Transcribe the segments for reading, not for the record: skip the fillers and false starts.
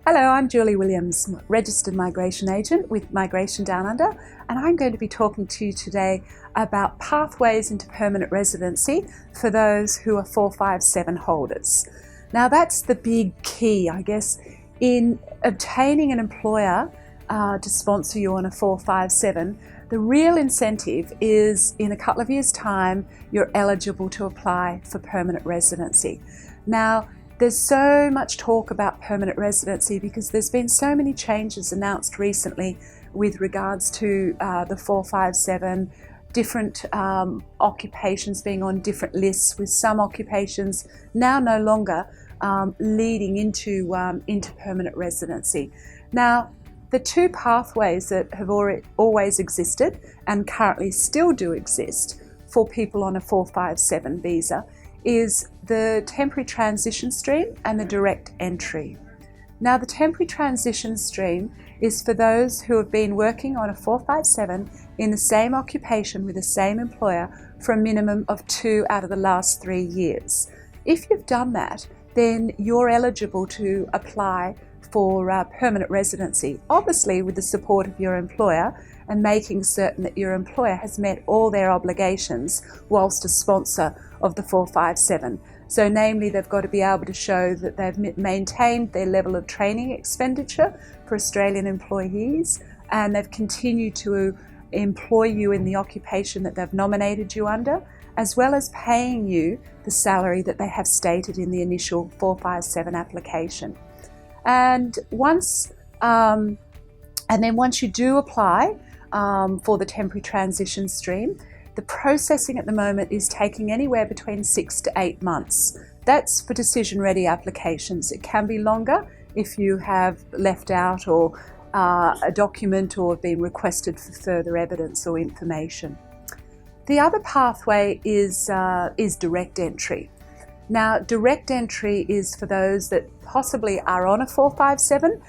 Hello, I'm Julie Williams, Registered Migration Agent with Migration Downunder, and I'm going to be talking to you today about pathways into permanent residency for those who are 457 holders. Now that's the big key, I guess, in obtaining an employer to sponsor you on a 457. The real incentive is in a couple of years' time, you're eligible to apply for permanent residency. Now, there's so much talk about permanent residency because there's been so many changes announced recently with regards to the 457, different occupations being on different lists, with some occupations now no longer leading into permanent residency. Now, the two pathways that have always existed and currently still do exist for people on a 457 visa is the temporary transition stream and the direct entry. Now, the temporary transition stream is for those who have been working on a 457 in the same occupation with the same employer for a minimum of 2 out of the last 3 years. If you've done that, then you're eligible to apply for permanent residency, obviously with the support of your employer and making certain that your employer has met all their obligations whilst a sponsor of the 457. So namely, they've got to be able to show that they've maintained their level of training expenditure for Australian employees, and they've continued to employ you in the occupation that they've nominated you under, as well as paying you the salary that they have stated in the initial 457 application. And once you do apply for the temporary transition stream, the processing at the moment is taking anywhere between 6 to 8 months. That's for decision-ready applications. It can be longer if you have left out or a document or have been requested for further evidence or information. The other pathway is direct entry. Now, direct entry is for those that possibly are on a 457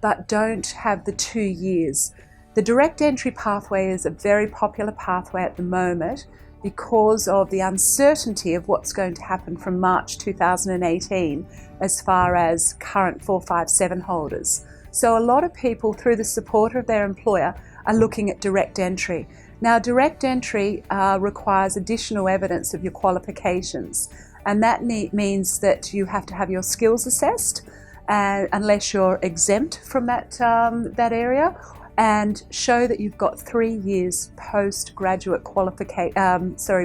but don't have the 2 years. The direct entry pathway is a very popular pathway at the moment because of the uncertainty of what's going to happen from March 2018 as far as current 457 holders. So a lot of people, through the support of their employer, are looking at direct entry. Now, direct entry requires additional evidence of your qualifications, and that means that you have to have your skills assessed, unless you're exempt from that area, and show that you've got 3 years postgraduate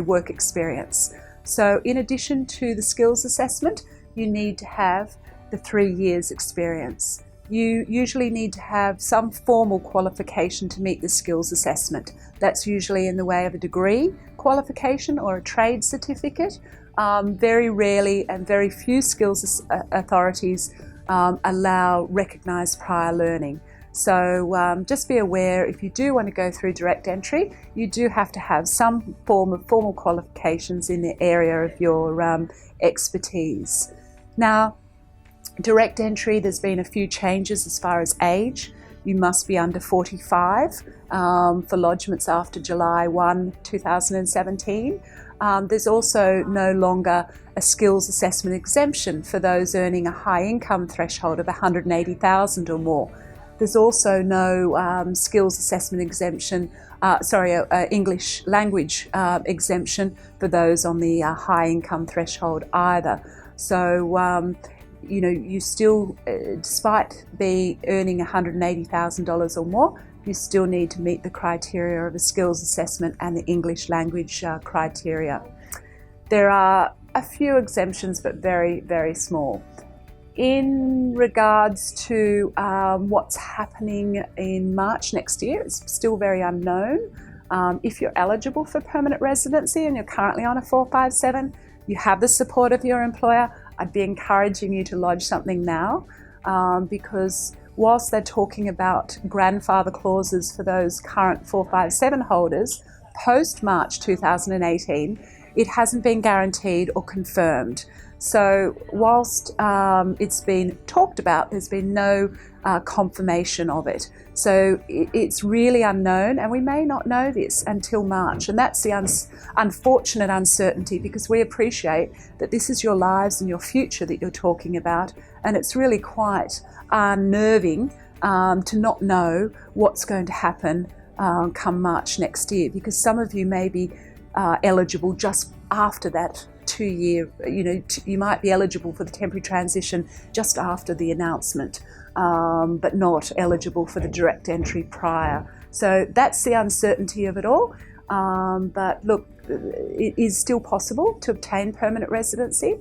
work experience. So in addition to the skills assessment, you need to have the 3 years experience. You usually need to have some formal qualification to meet the skills assessment. That's usually in the way of a degree qualification or a trade certificate. Very rarely and very few skills authorities allow recognised prior learning. So just be aware, if you do want to go through direct entry, you do have to have some form of formal qualifications in the area of your expertise. Now, direct entry, there's been a few changes as far as age. You must be under 45 for lodgements after July 1, 2017. There's also no longer a skills assessment exemption for those earning a high income threshold of 180,000 or more. There's also no skills assessment exemption, English language exemption for those on the high income threshold either. So, you still, despite earning $180,000 or more, you still need to meet the criteria of a skills assessment and the English language criteria. There are a few exemptions, but very, very small. In regards to what's happening in March next year, it's still very unknown. If you're eligible for permanent residency and you're currently on a 457, you have the support of your employer, I'd be encouraging you to lodge something now because whilst they're talking about grandfather clauses for those current 457 holders post-March 2018, it hasn't been guaranteed or confirmed. So whilst it's been talked about, there's been no confirmation of it. So it's really unknown, and we may not know this until March. And that's the unfortunate uncertainty, because we appreciate that this is your lives and your future that you're talking about. And it's really quite unnerving to not know what's going to happen come March next year, because some of you may be eligible just after that 2 year, you might be eligible for the temporary transition just after the announcement, but not eligible for the direct entry prior. So that's the uncertainty of it all. But look, it is still possible to obtain permanent residency.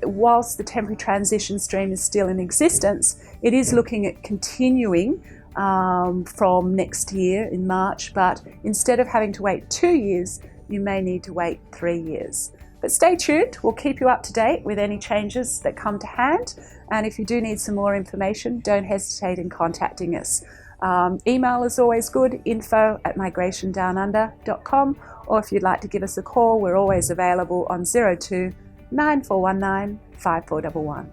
Whilst the temporary transition stream is still in existence, it is looking at continuing from next year in March, but instead of having to wait 2 years, you may need to wait 3 years. But stay tuned, we'll keep you up to date with any changes that come to hand. And if you do need some more information, don't hesitate in contacting us. Email is always good, info@migratondownunder.com, or if you'd like to give us a call, we're always available on 02 9419 5411.